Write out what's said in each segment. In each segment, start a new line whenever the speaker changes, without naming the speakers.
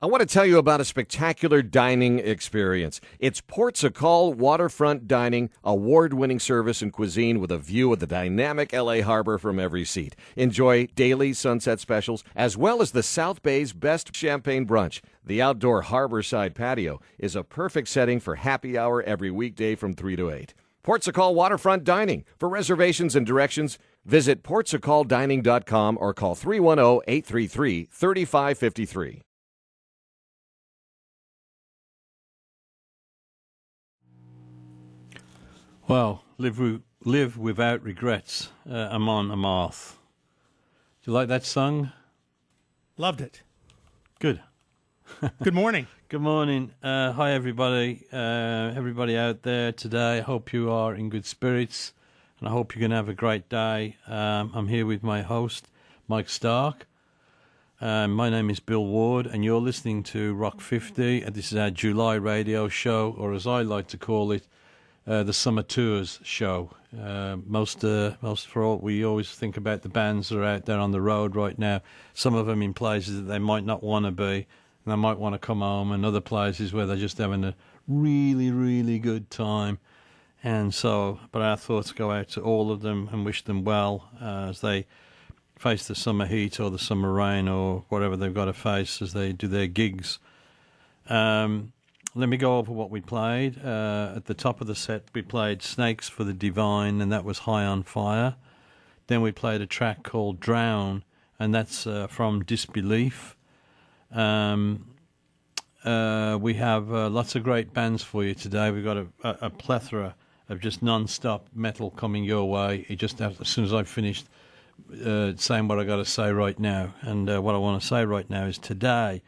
I want to tell you about a spectacular dining experience. It's Ports a Call Waterfront Dining, award-winning service and cuisine with a view of the dynamic LA Harbor from every seat. Enjoy daily sunset specials as well as the South Bay's best champagne brunch. The outdoor harborside patio is a perfect setting for happy hour every weekday from 3 to 8. Ports a Call Waterfront Dining. For reservations and directions, visit portsacalldining.com or call 310-833-3553.
Well, live without regrets. Amon Amarth. Do you like that song?
Loved it.
Good.
Good morning.
Good morning. Hi, everybody. Everybody out there today. I hope you are in good spirits, and I hope you're going to have a great day. I'm here with my host, Mike Stark. My name is Bill Ward, and you're listening to Rock 50. This is our July radio show, or as I like to call it, the Summer Tours show. Most for all, we always think about the bands that are out there on the road right now. Some of them in places that they might not want to be, and they might want to come home, and other places where they're just having a really, really good time. And so, but our thoughts go out to all of them and wish them well as they face the summer heat or the summer rain or whatever they've got to face as they do their gigs. Let me go over what we played. At the top of the set, we played Snakes for the Divine, and that was High on Fire. Then we played a track called Drown, and that's from Disbelief. We have lots of great bands for you today. We've got a plethora of just non-stop metal coming your way. As soon as I've finished saying what I got to say right now, and what I want to say right now is today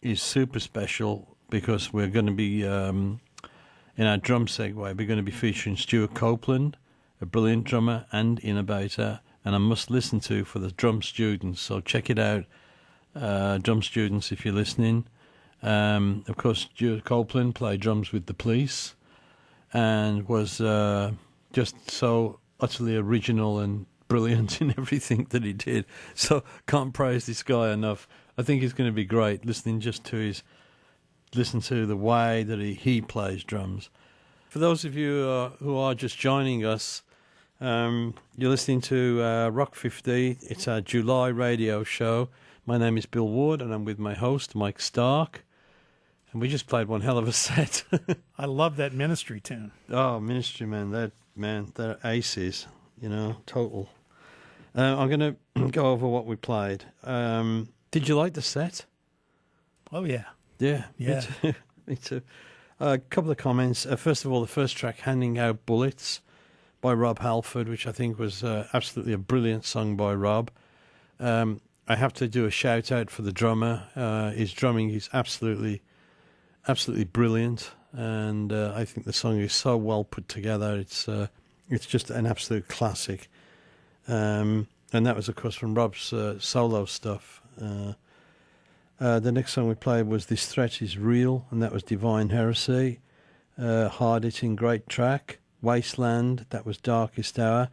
is super special, because we're going to be, in our drum segue, we're going to be featuring Stewart Copeland, a brilliant drummer and innovator, and a must-listen to for the drum students. So check it out, drum students, if you're listening. Of course, Stuart Copeland played drums with the Police and was just so utterly original and brilliant in everything that he did. So can't praise this guy enough. I think it's going to be great listening to the way that he plays drums. For those of you who are just joining us, you're listening to Rock 50. It's our July radio show. My name is Bill Ward, and I'm with my host, Mike Stark. And we just played one hell of a set.
I love that Ministry tune.
Oh, Ministry, man, they're aces, total. I'm going to go over what we played. Did you like the set?
Oh, yeah.
Yeah. Me too. Me too. A couple of comments. First of all, the first track, Handing Out Bullets, by Rob Halford, which I think was absolutely a brilliant song by Rob. I have to do a shout out for the drummer. His drumming is absolutely brilliant, and I think the song is so well put together. It's just an absolute classic. And that was, of course, from Rob's solo stuff. The next song we played was This Threat Is Real, and that was Divine Heresy. Hard-hitting, great track. Wasteland, that was Darkest Hour,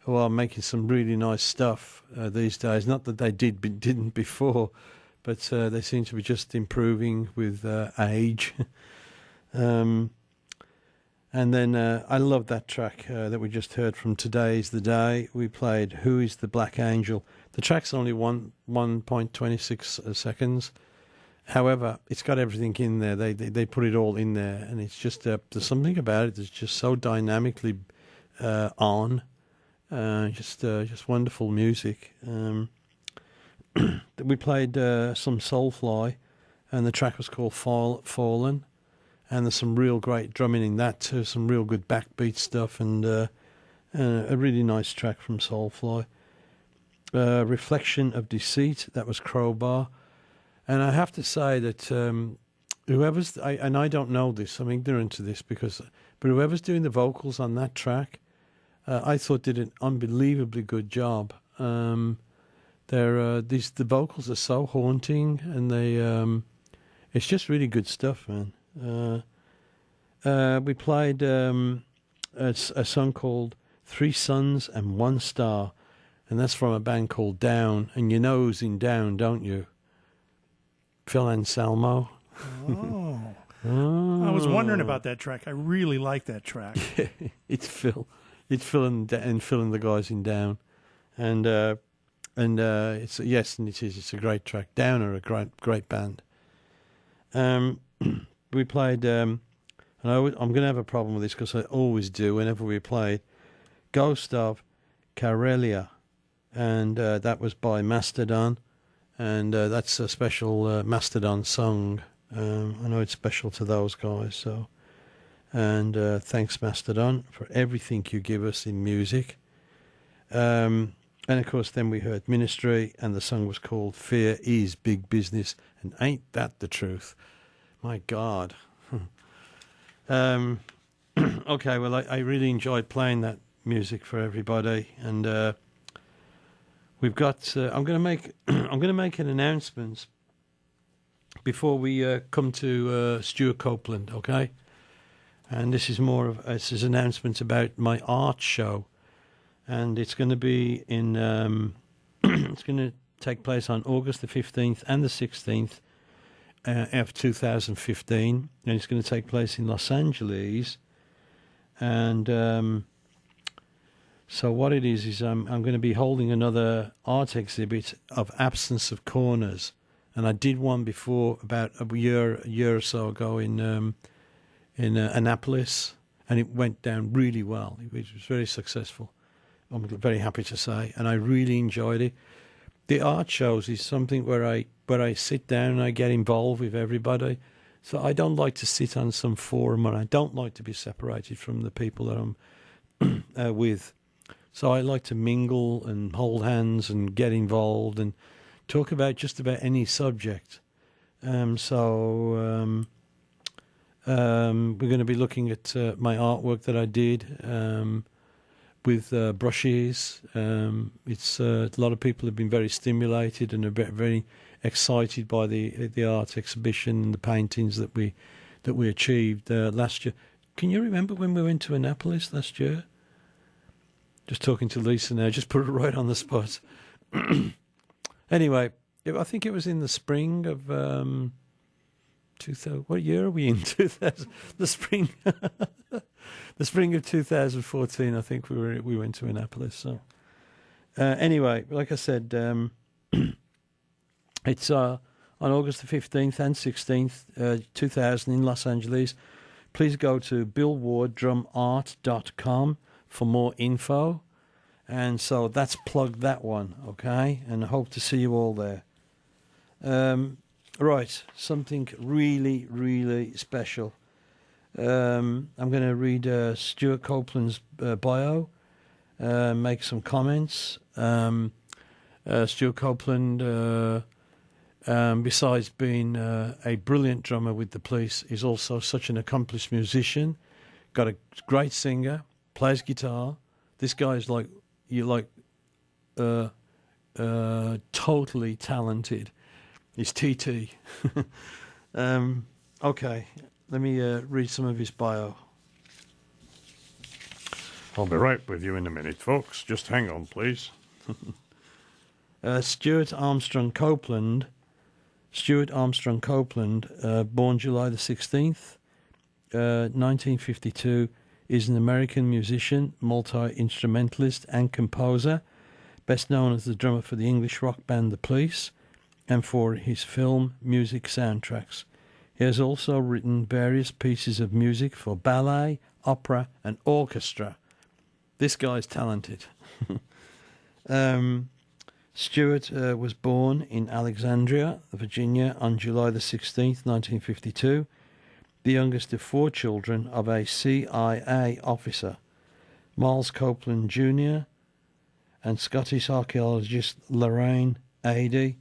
who are making some really nice stuff these days. Not that they didn't before, but they seem to be just improving with age. And then I love that track that we just heard from Today's the Day. We played Who is the Black Angel. The track's only 1.26 seconds. However, it's got everything in there. They put it all in there, and it's just there's something about it that's just so dynamically on. Just wonderful music. We played some Soulfly, and the track was called Fallen. And there's some real great drumming in that too, some real good backbeat stuff, and a really nice track from Soulfly. Reflection of Deceit, that was Crowbar. And I have to say that I don't know this, I'm ignorant to this, but whoever's doing the vocals on that track, I thought did an unbelievably good job. The vocals are so haunting, and it's just really good stuff, man. We played a song called Three Suns and One Star, and that's from a band called Down, and you know who's in Down, don't you? Phil Anselmo.
Oh.
Oh.
I was wondering about that track. I really like that track.
It's Phil. It's Phil and Phil and the guys in Down, and it's yes, and it is. It's a great track. Down are a great band. We played, and I'm going to have a problem with this because I always do whenever we play Ghost of Karelia, and that was by Mastodon, and that's a special Mastodon song. I know it's special to those guys, so. And thanks, Mastodon, for everything you give us in music. And, of course, then we heard Ministry, and the song was called Fear is Big Business. And ain't that the truth? My God. Okay, well, I really enjoyed playing that music for everybody. And we've got... I'm going to make an announcement before we come to Stuart Copeland, okay? And this is more of this is announcements about my art show, and it's going to be in it's going to take place on August the 15th and the 16th of 2015, and it's going to take place in Los Angeles. And so what it is I'm going to be holding another art exhibit of Absence of Corners, and I did one before about a year or so ago in Annapolis, and it went down really well. It was very successful, I'm very happy to say, and I really enjoyed it. The art shows is something where I sit down and I get involved with everybody. So I don't like to sit on some forum, and I don't like to be separated from the people that I'm with. So I like to mingle and hold hands and get involved and talk about just about any subject. We're going to be looking at my artwork that I did with brushes. It's a lot of people have been very stimulated and are very excited by the art exhibition and the paintings that we achieved last year. Can you remember when we went to Annapolis last year? Just talking to Lisa now, just put it right on the spot. Anyway, I think it was in the spring of 2000. What year are we in? 2000. The spring, the spring of 2014. I think we went to Annapolis. So anyway, like I said, it's on August the 15th and 16th, 2000 in Los Angeles. Please go to billwarddrumart.com for more info. And so that's plugged that one, okay? And I hope to see you all there. Right, something really, really special. I'm going to read Stuart Copeland's bio, make some comments. Stuart Copeland, besides being a brilliant drummer with the Police, is also such an accomplished musician, got a great singer, plays guitar. This guy's totally talented. He's TT. Okay, let me read some of his bio.
I'll be right with you in a minute, folks. Just hang on, please.
Stuart Armstrong Copeland, born July the 16th, 1952, is an American musician, multi-instrumentalist and composer, best known as the drummer for the English rock band The Police and for his film music soundtracks. He has also written various pieces of music for ballet, opera and orchestra. This guy's talented. Stewart was born in Alexandria, Virginia on July the 16th, 1952, the youngest of 4 children of a CIA officer, Miles Copeland Jr. and Scottish archaeologist Lorraine Adey.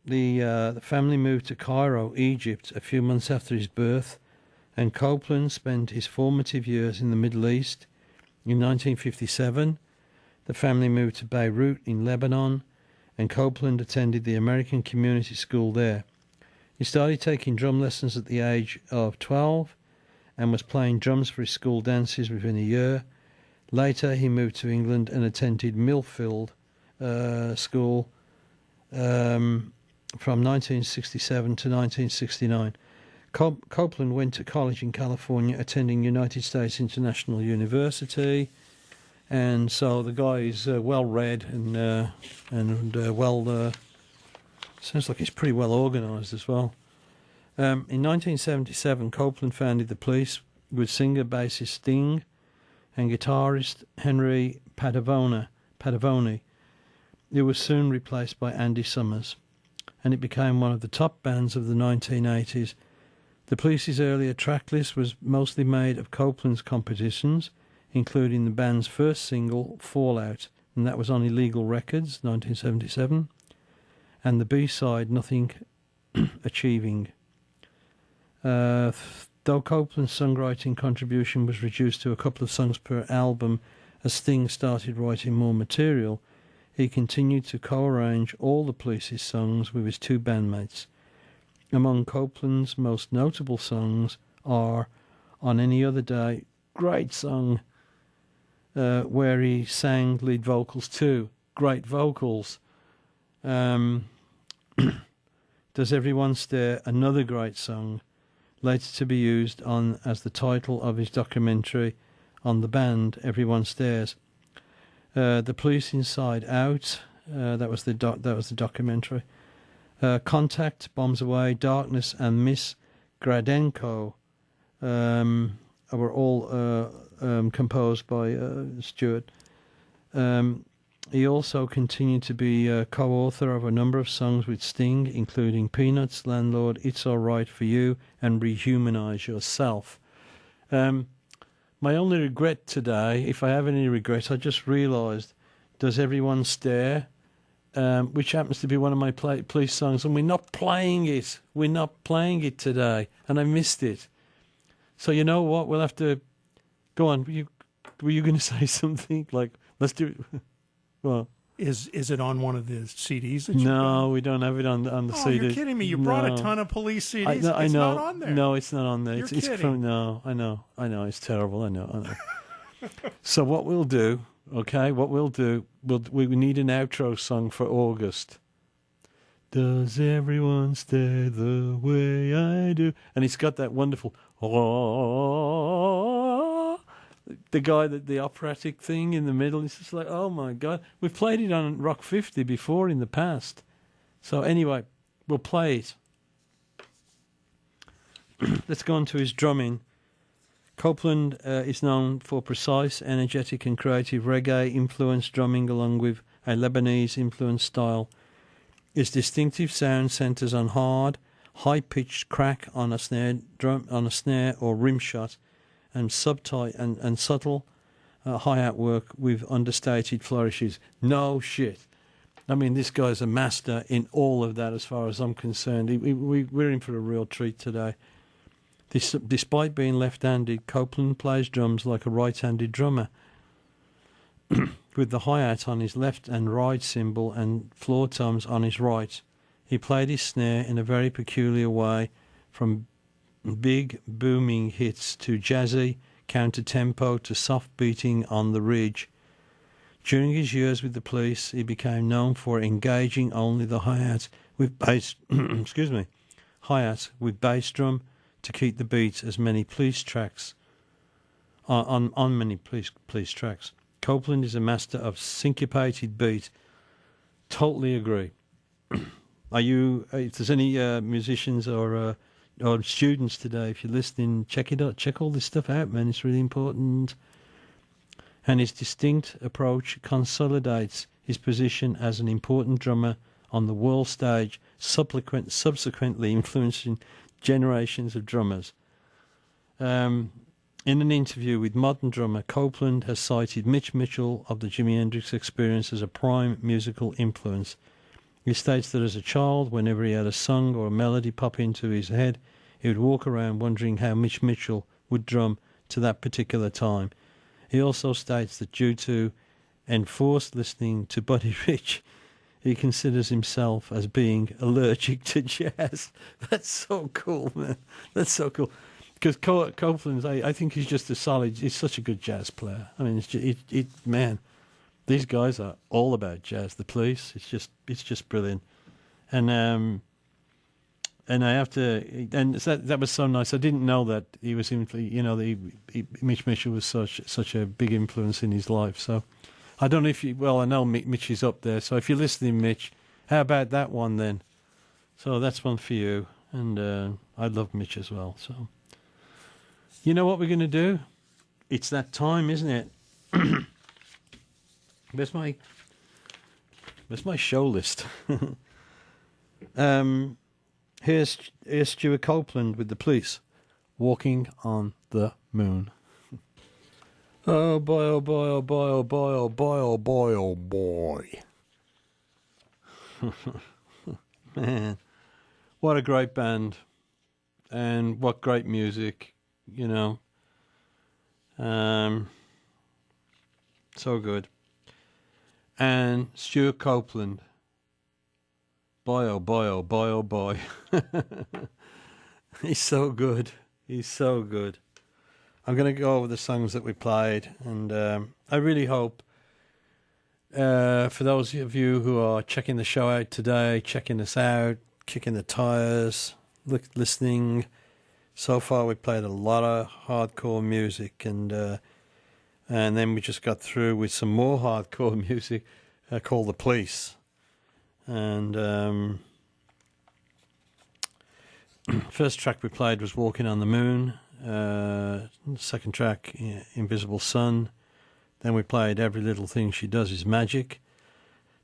The family moved to Cairo, Egypt, a few months after his birth, and Copeland spent his formative years in the Middle East. In 1957, the family moved to Beirut in Lebanon, and Copeland attended the American Community School there. He started taking drum lessons at the age of 12 and was playing drums for his school dances within a year. Later, he moved to England and attended Millfield School from 1967 to 1969. Copeland went to college in California, attending United States International University, and so the guy is well read and well. Sounds like he's pretty well organised as well. In 1977, Copeland founded the Police with singer-bassist Sting and guitarist Henry Padavoni. It was soon replaced by Andy Summers, and it became one of the top bands of the 1980s. The Police's earlier track list was mostly made of Copeland's compositions, including the band's first single, Fallout, and that was on Illegal Records, 1977, and the B-side, Nothing Achieving. Though Copeland's songwriting contribution was reduced to a couple of songs per album as Sting started writing more material, he continued to co-arrange all the Police's songs with his two bandmates. Among Copeland's most notable songs are On Any Other Day, great song, where he sang lead vocals too, great vocals. Does Everyone Stare, another great song, later to be used as the title of his documentary on the band, Everyone Stares. The Police Inside Out, that was the documentary. Contact, Bombs Away, Darkness, and Miss Gradenko were all composed by Stewart. He also continued to be co-author of a number of songs with Sting, including Peanuts, Landlord, It's All Right For You, and Rehumanize Yourself. My only regret today, if I have any regret, I just realised Does Everyone Stare, which happens to be one of my Police songs, and we're not playing it. We're not playing it today, and I missed it. So you know what? We'll have to... Go on. Were you going to say something? Like, let's do it... Well,
is it on one of the CDs?
No, we don't have it on the CD.
You're kidding me! You brought a ton of Police CDs.
I know.
It's not on there.
No, it's not on there.
You're
It's
kidding.
from no. I know. It's terrible. I know. So what we'll do, okay? We need an outro song for August. Does everyone stare the way I do? And it's got that wonderful. The guy the operatic thing in the middle is just like, oh my God. We've played it on Rock 50 before in the past. So anyway, we'll play it. Let's go on to his drumming. Copeland is known for precise, energetic and creative reggae-influenced drumming along with a Lebanese-influenced style. His distinctive sound centres on hard, high-pitched crack on a snare or rim shot, and and subtle hi-hat work with understated flourishes. No shit. I mean, this guy's a master in all of that as far as I'm concerned. We're in for a real treat today. Despite being left-handed, Copeland plays drums like a right-handed drummer, with the hi-hat on his left and right cymbal and floor toms on his right. He played his snare in a very peculiar way, from big booming hits to jazzy counter-tempo to soft beating on the ridge. During his years with the Police, he became known for engaging only the hi-hat with bass hi-hat with bass drum to keep the beat as many Police tracks on many police tracks. Copeland is a master of syncopated beat. Totally agree. If there's any musicians or students today, if you're listening, check it out. Check all this stuff out, man. It's really important. And his distinct approach consolidates his position as an important drummer on the world stage, subsequently influencing generations of drummers. In an interview with Modern Drummer, Copeland has cited Mitch Mitchell of the Jimi Hendrix Experience as a prime musical influence. He states that as a child, whenever he had a song or a melody pop into his head, he would walk around wondering how Mitch Mitchell would drum to that particular time. He also states that due to enforced listening to Buddy Rich, he considers himself as being allergic to jazz. That's so cool, man. That's so cool. Because Copeland, I think he's just he's such a good jazz player. I mean, man, these guys are all about jazz. The Police, it's just brilliant. And I have to, and that was so nice. I didn't know that he was, Mitch Mitchell was such a big influence in his life. So I don't know if you, well, I know Mitch is up there. So if you're listening, Mitch, how about that one then? So that's one for you. And I love Mitch as well. So you know what we're going to do? It's that time, isn't it? Where's my show list? Here's Stuart Copeland with the Police, Walking on the Moon. Oh boy, oh boy, oh boy, oh boy, oh boy, oh boy, oh boy. Man, what a great band. And what great music, you know. So good. And Stuart Copeland. Boy, oh boy, oh boy, oh boy. He's so good. He's so good. I'm going to go over the songs that we played, and I really hope for those of you who are checking the show out today, checking us out, kicking the tires, listening. So far, we played a lot of hardcore music, and then we just got through with some more hardcore music called The Police. And first track we played was Walking on the Moon. Second track, Invisible Sun. Then we played Every Little Thing She Does Is Magic.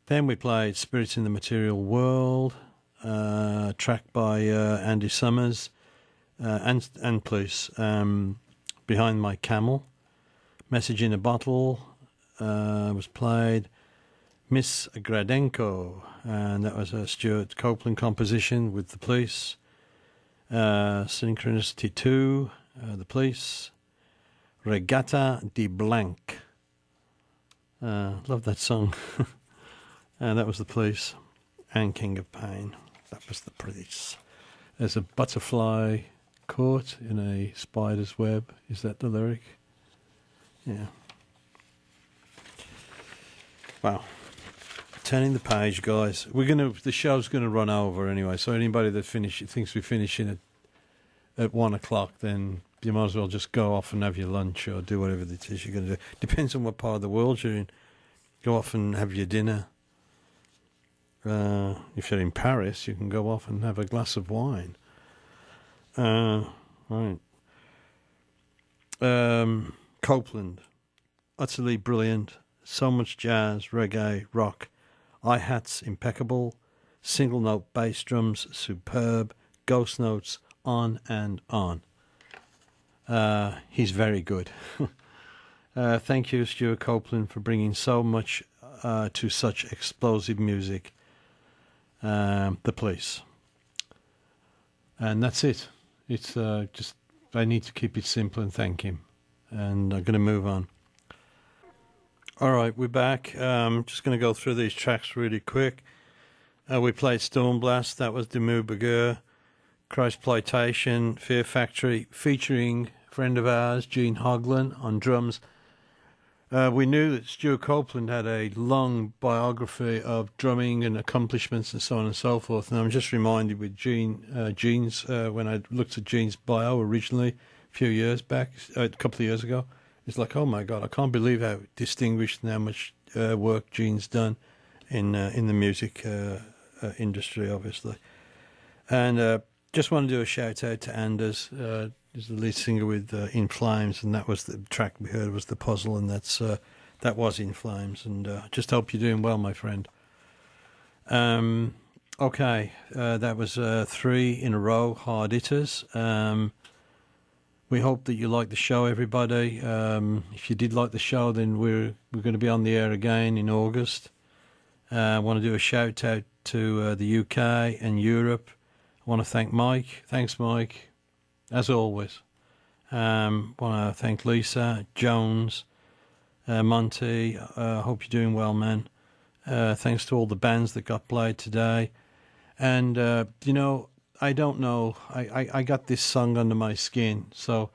Then we played Spirits in the Material World, track by Andy Summers and Police, Behind My Camel. Message in a Bottle was played. Miss Gradenko, and that was a Stuart Copeland composition with the Police. Synchronicity 2, the Police. Regatta di Blanc. Love that song. And that was the Police. And King of Pain. That was the Police. There's a butterfly caught in a spider's web. Is that the lyric? Yeah. Wow. Turning the page, guys. The show's gonna run over anyway. So anybody that thinks we're finishing at 1 o'clock, then you might as well just go off and have your lunch or do whatever it is you're gonna do. Depends on what part of the world you're in. Go off and have your dinner. If you're in Paris, you can go off and have a glass of wine. Right. Copeland, utterly brilliant. So much jazz, reggae, rock. Hi-hats impeccable, single note bass drums superb, ghost notes on and on. He's very good. Thank you, Stuart Copeland, for bringing so much to such explosive music. The Police. And that's it. It's just, I need to keep it simple and thank him. And I'm going to move on. All right, we're back. Just going to go through these tracks really quick. We played Stormblast. That was Demu Bagur. Christploitation, Fear Factory, featuring a friend of ours, Gene Hoglan, on drums. We knew that Stuart Copeland had a long biography of drumming and accomplishments and so on and so forth. And I'm just reminded with Gene's, when I looked at Gene's bio originally, a few years back, a couple of years ago, it's like, oh my God, I can't believe how distinguished and how much work Gene's done in the music industry, obviously. And just want to do a shout out to Anders. He's the lead singer with In Flames, and that was the track we heard was The Puzzle, and that was In Flames. And just hope you're doing well, my friend. Okay, that was 3 in a row hard hitters. We hope that you like the show, everybody. If you did like the show, then we're going to be on the air again in August. I want to do a shout out to the UK and Europe. I want to thank Mike. Thanks, Mike. As always. Want to thank Lisa, Jones, Monty. Hope you're doing well, man. Thanks to all the bands that got played today. And, I don't know. I got this song under my skin. So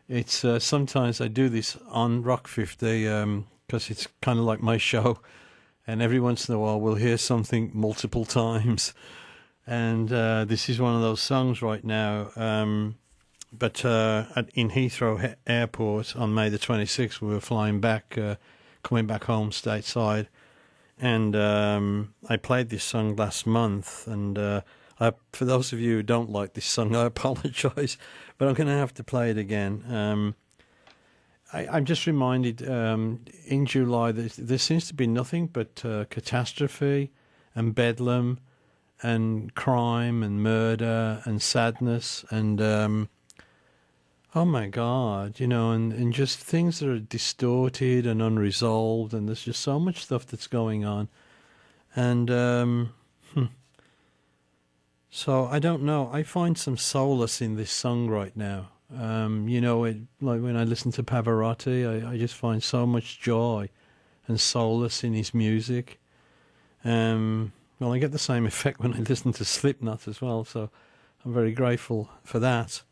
it's sometimes I do this on Rock 50 because it's kind of like my show. And every once in a while we'll hear something multiple times. And this is one of those songs right now. But in Heathrow Airport on May the 26th, we were flying back, coming back home stateside. And I played this song last month. And for those of you who don't like this song, I apologise. But I'm going to have to play it again. I'm just reminded in July there seems to be nothing but catastrophe and bedlam and crime and murder and sadness and oh my God, and just things that are distorted and unresolved, and there's just so much stuff that's going on. And so I don't know. I find some solace in this song right now. Like when I listen to Pavarotti, I just find so much joy and solace in his music. Well, I get the same effect when I listen to Slipknot as well, so I'm very grateful for that.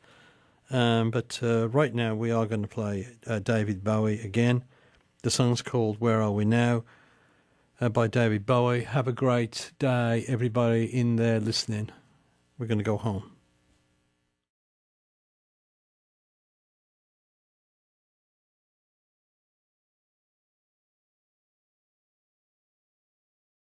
But right now we are going to play David Bowie again. The song's called Where Are We Now by David Bowie. Have a great day, everybody in there listening. We're going to go home.